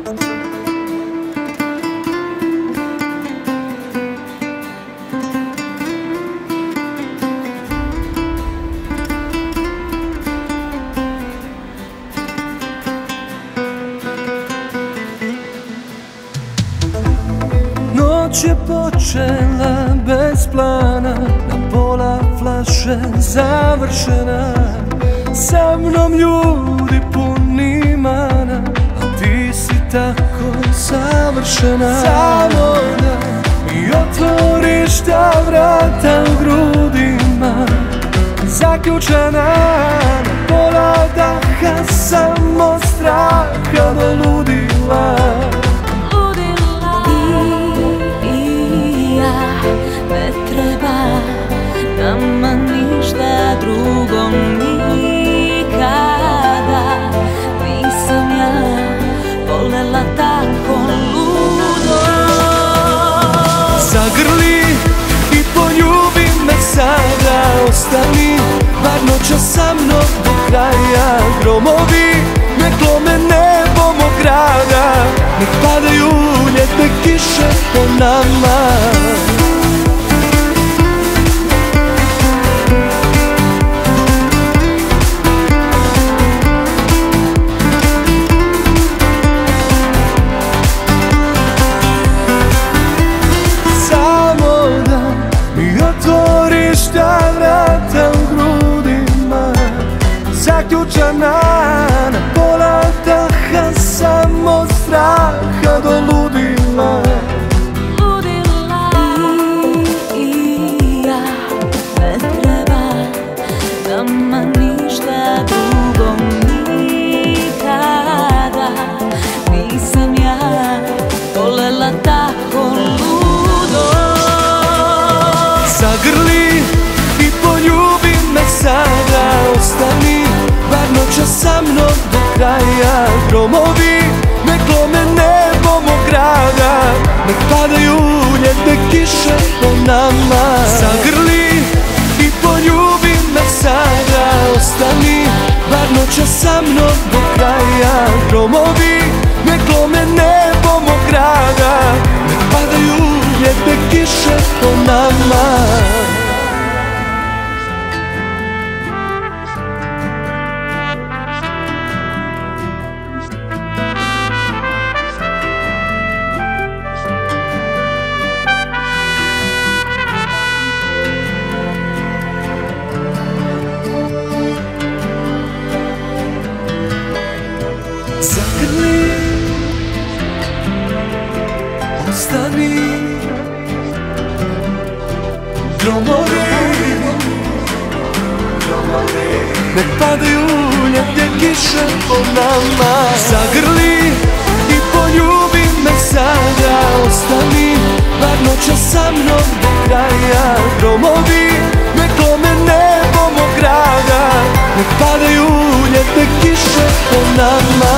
Noć je počela bez plana, na pola flaše završena. Sa mnom ljudi puni mana, a ti si tako savršena. Samo da mi otvoriš ta vrata u grudima, zaključana na pola daha, samo straha do ludila. Ne treba nama ništa drugo nikada. Nisam ja volela tako ludo. Zagrli i poljubi me sada, ostani bar noća sa mnom do kraja. Gromovi nek lome nebo mog grada, nek padaju ljetne kiše po nama. Ta vrata u grudima, zaključana na pola daha, samo straha do ludila. Ludila i ja, ne treba nama ništa drugo nikada. Nisam ja volela tako ludo. Zagrli i poljubi me sada, ostani bar noća sa mnom do kraja. Gromovi nek lome nebo mog grada, nek padaju ljetne kiše po nama. Zagrli i poljubi me sada, ostani bar noća sa mnom do kraja. Gromovi nek lome nebo mog grada, nek padaju ljetne kiše po nama. Zagrli, ostani, gromovi nek padaju ljetne kiše po nama. Zagrli i poljubi me sada, ostani bar noća sa mnom do kraja. Gromovi nek lome nebo mog grada, nek padaju ljetne kiše po nama.